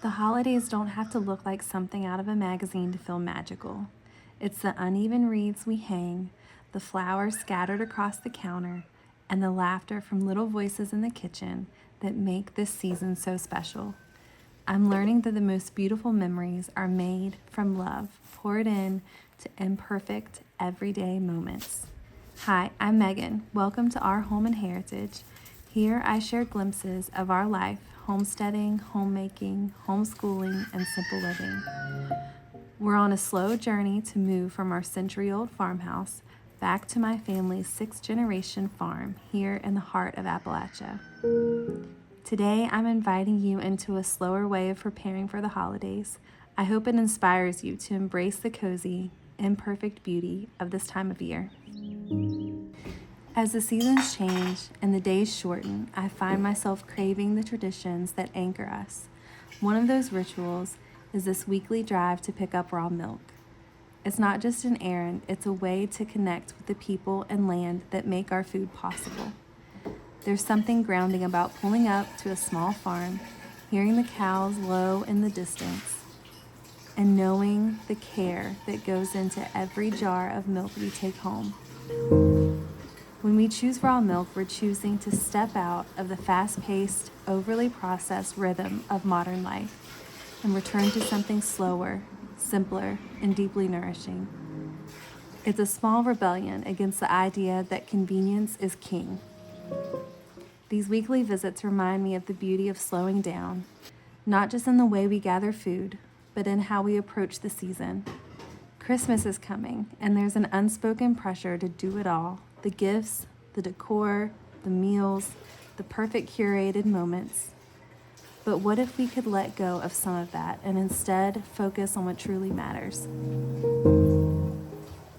The holidays don't have to look like something out of a magazine to feel magical. It's the uneven wreaths we hang, the flowers scattered across the counter, and the laughter from little voices in the kitchen that make this season so special. I'm learning that the most beautiful memories are made from love, poured in to imperfect, everyday moments. Hi, I'm Megan. Welcome to Our Home and Heritage. Here I share glimpses of our life, homesteading, homemaking, homeschooling, and simple living. We're on a slow journey to move from our century-old farmhouse back to my family's sixth-generation farm here in the heart of Appalachia. Today, I'm inviting you into a slower way of preparing for the holidays. I hope it inspires you to embrace the cozy, imperfect beauty of this time of year. As the seasons change and the days shorten, I find myself craving the traditions that anchor us. One of those rituals is this weekly drive to pick up raw milk. It's not just an errand, it's a way to connect with the people and land that make our food possible. There's something grounding about pulling up to a small farm, hearing the cows low in the distance, and knowing the care that goes into every jar of milk we take home. When we choose raw milk, we're choosing to step out of the fast-paced, overly processed rhythm of modern life and return to something slower, simpler, and deeply nourishing. It's a small rebellion against the idea that convenience is king. These weekly visits remind me of the beauty of slowing down, not just in the way we gather food, but in how we approach the season. Christmas is coming, and there's an unspoken pressure to do it all. The gifts, the decor, the meals, the perfect curated moments. But what if we could let go of some of that and instead focus on what truly matters?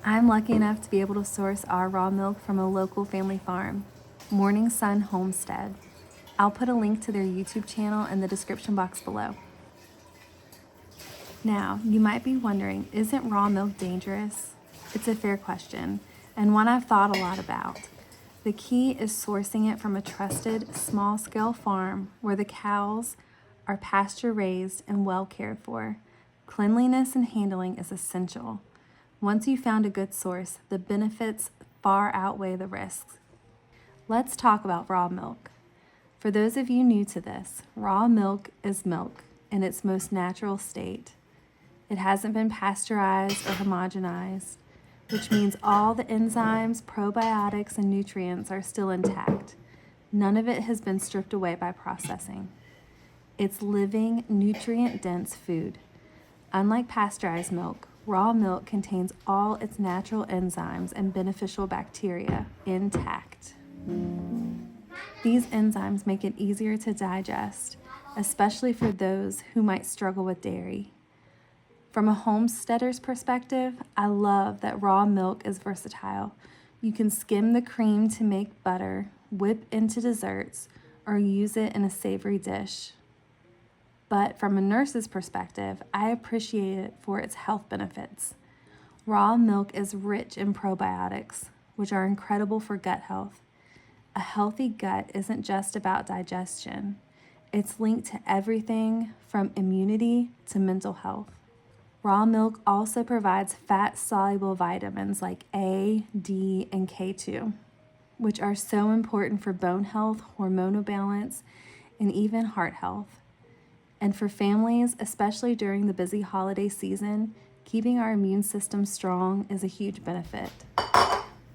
I'm lucky enough to be able to source our raw milk from a local family farm, Morning Sun Homestead. I'll put a link to their YouTube channel in the description box below. Now, you might be wondering, isn't raw milk dangerous? It's a fair question, and one I've thought a lot about. The key is sourcing it from a trusted, small-scale farm where the cows are pasture-raised and well cared for. Cleanliness and handling is essential. Once you've found a good source, the benefits far outweigh the risks. Let's talk about raw milk. For those of you new to this, raw milk is milk in its most natural state. It hasn't been pasteurized or homogenized, which means all the enzymes, probiotics, and nutrients are still intact. None of it has been stripped away by processing. It's living, nutrient-dense food. Unlike pasteurized milk, raw milk contains all its natural enzymes and beneficial bacteria intact. These enzymes make it easier to digest, especially for those who might struggle with dairy. From a homesteader's perspective, I love that raw milk is versatile. You can skim the cream to make butter, whip into desserts, or use it in a savory dish. But from a nurse's perspective, I appreciate it for its health benefits. Raw milk is rich in probiotics, which are incredible for gut health. A healthy gut isn't just about digestion. It's linked to everything from immunity to mental health. Raw milk also provides fat-soluble vitamins like A, D, and K2, which are so important for bone health, hormonal balance, and even heart health. And for families, especially during the busy holiday season, keeping our immune system strong is a huge benefit.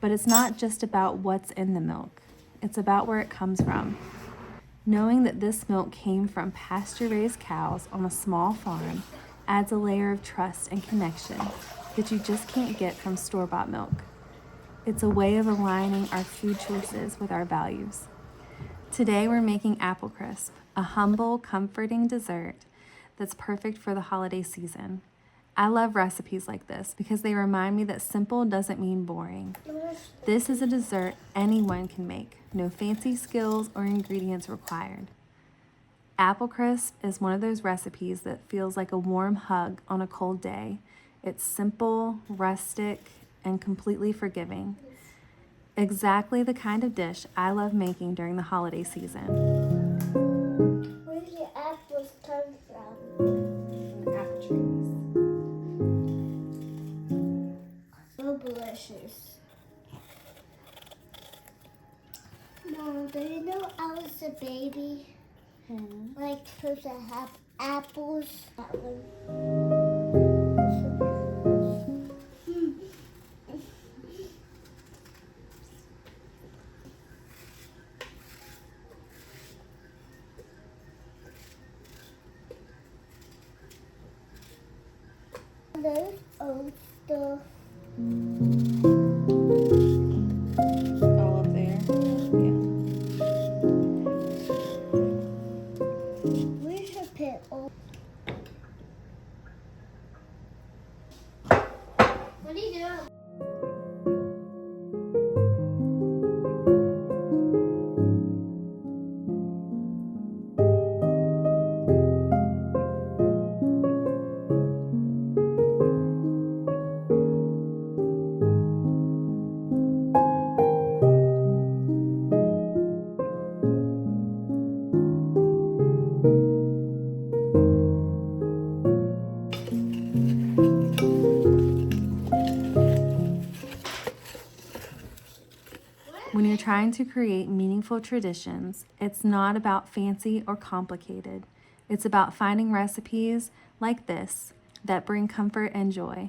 But it's not just about what's in the milk. It's about where it comes from. Knowing that this milk came from pasture-raised cows on a small farm adds a layer of trust and connection that you just can't get from store-bought milk. It's a way of aligning our food choices with our values. Today we're making apple crisp, a humble, comforting dessert that's perfect for the holiday season. I love recipes like this because they remind me that simple doesn't mean boring. This is a dessert anyone can make, no fancy skills or ingredients required. Apple crisp is one of those recipes that feels like a warm hug on a cold day. It's simple, rustic, and completely forgiving. Exactly the kind of dish I love making during the holiday season. Where did the apples come from? And the apple trees. So delicious. Mom, do you know I was a baby? Like supposed to have apples. Those old stuff. All up there. Yeah. We should put all. What are you doing? When you're trying to create meaningful traditions, it's not about fancy or complicated. It's about finding recipes like this that bring comfort and joy.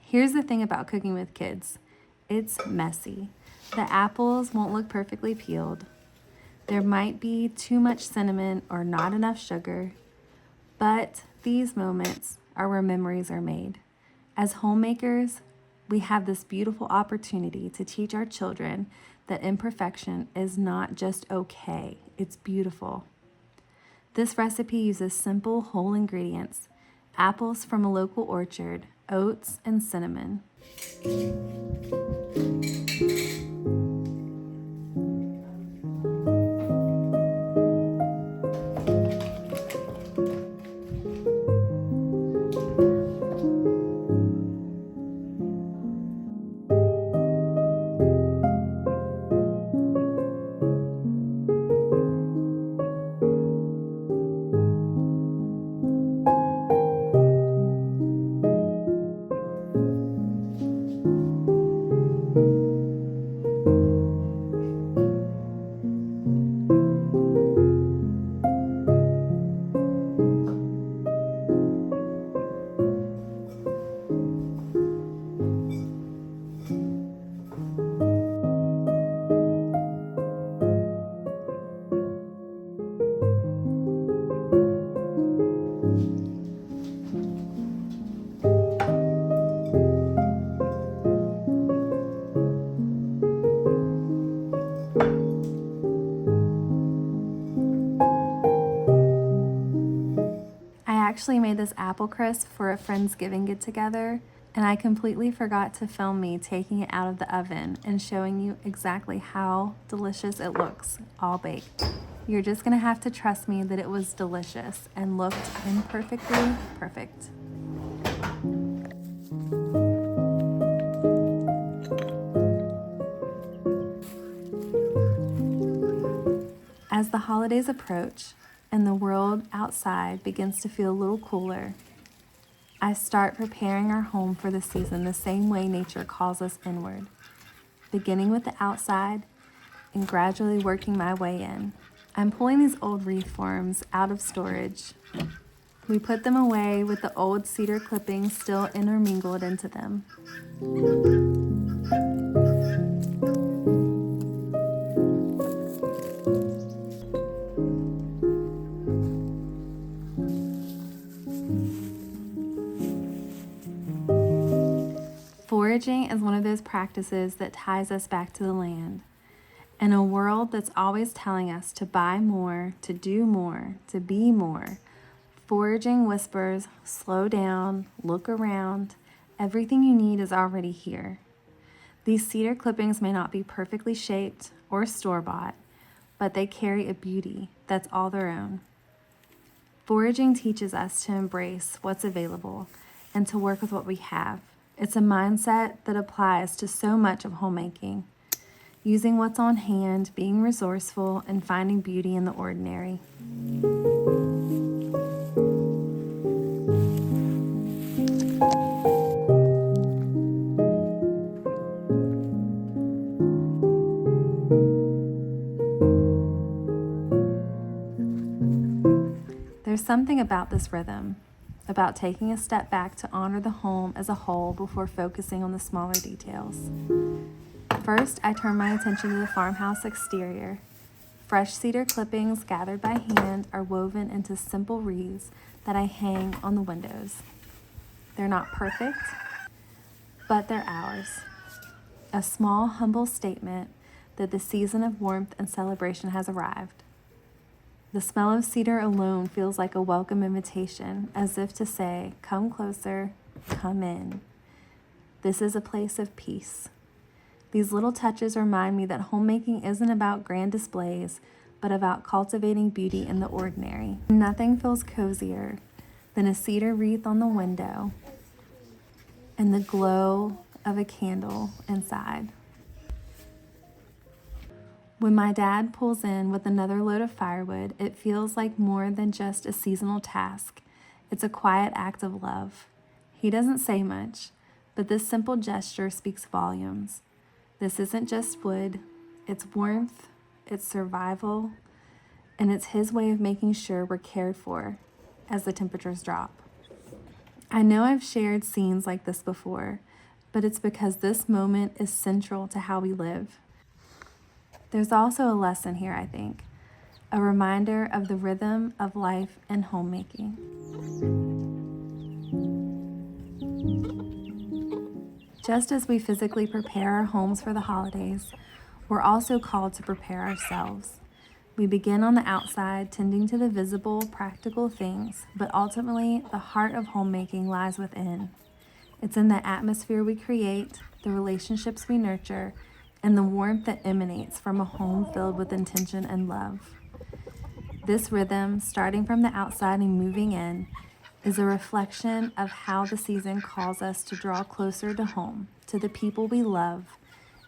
Here's the thing about cooking with kids. It's messy. The apples won't look perfectly peeled. There might be too much cinnamon or not enough sugar. But these moments are where memories are made. As homemakers, we have this beautiful opportunity to teach our children that imperfection is not just okay, it's beautiful. This recipe uses simple whole ingredients: apples from a local orchard, oats, and cinnamon. I actually made this apple crisp for a Friendsgiving get-together, and I completely forgot to film me taking it out of the oven and showing you exactly how delicious it looks all baked. You're just gonna have to trust me that it was delicious and looked imperfectly perfect. As the holidays approach and the world outside begins to feel a little cooler, I start preparing our home for the season the same way nature calls us inward, beginning with the outside and gradually working my way in. I'm pulling these old wreath forms out of storage. We put them away with the old cedar clippings still intermingled into them. Foraging is one of those practices that ties us back to the land. In a world that's always telling us to buy more, to do more, to be more, foraging whispers, slow down, look around. Everything you need is already here. These cedar clippings may not be perfectly shaped or store-bought, but they carry a beauty that's all their own. Foraging teaches us to embrace what's available and to work with what we have. It's a mindset that applies to so much of homemaking, using what's on hand, being resourceful, and finding beauty in the ordinary. There's something about this rhythm, about taking a step back to honor the home as a whole before focusing on the smaller details. First, I turn my attention to the farmhouse exterior. Fresh cedar clippings gathered by hand are woven into simple wreaths that I hang on the windows. They're not perfect, but they're ours. A small, humble statement that the season of warmth and celebration has arrived. The smell of cedar alone feels like a welcome invitation, as if to say, come closer, come in. This is a place of peace. These little touches remind me that homemaking isn't about grand displays, but about cultivating beauty in the ordinary. Nothing feels cozier than a cedar wreath on the window and the glow of a candle inside. When my dad pulls in with another load of firewood, it feels like more than just a seasonal task. It's a quiet act of love. He doesn't say much, but this simple gesture speaks volumes. This isn't just wood, it's warmth, it's survival, and it's his way of making sure we're cared for as the temperatures drop. I know I've shared scenes like this before, but it's because this moment is central to how we live. There's also a lesson here, I think, a reminder of the rhythm of life and homemaking. Just as we physically prepare our homes for the holidays, we're also called to prepare ourselves. We begin on the outside, tending to the visible, practical things, but ultimately, the heart of homemaking lies within. It's in the atmosphere we create, the relationships we nurture, and the warmth that emanates from a home filled with intention and love. This rhythm, starting from the outside and moving in, is a reflection of how the season calls us to draw closer to home, to the people we love,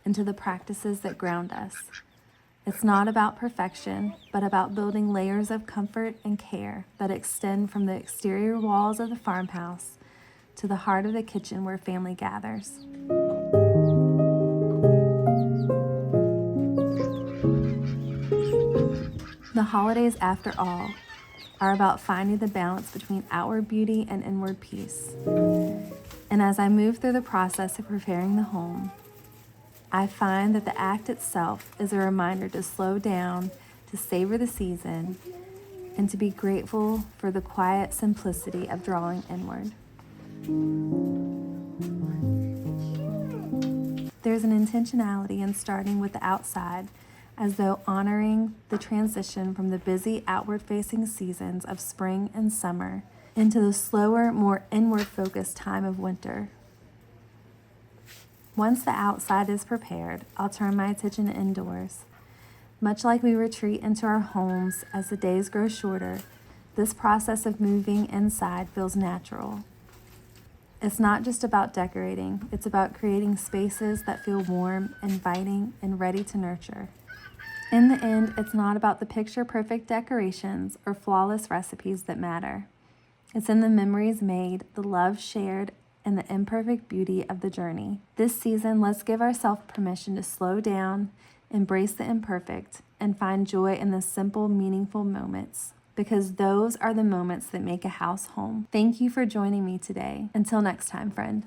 and to the practices that ground us. It's not about perfection, but about building layers of comfort and care that extend from the exterior walls of the farmhouse to the heart of the kitchen where family gathers. The holidays, after all, are about finding the balance between outward beauty and inward peace. And as I move through the process of preparing the home, I find that the act itself is a reminder to slow down, to savor the season, and to be grateful for the quiet simplicity of drawing inward. There's an intentionality in starting with the outside, as though honoring the transition from the busy outward-facing seasons of spring and summer into the slower, more inward-focused time of winter. Once the outside is prepared, I'll turn my attention indoors. Much like we retreat into our homes as the days grow shorter, this process of moving inside feels natural. It's not just about decorating, it's about creating spaces that feel warm, inviting, and ready to nurture. In the end, it's not about the picture-perfect decorations or flawless recipes that matter. It's in the memories made, the love shared, and the imperfect beauty of the journey. This season, let's give ourselves permission to slow down, embrace the imperfect, and find joy in the simple, meaningful moments, because those are the moments that make a house home. Thank you for joining me today. Until next time, friend.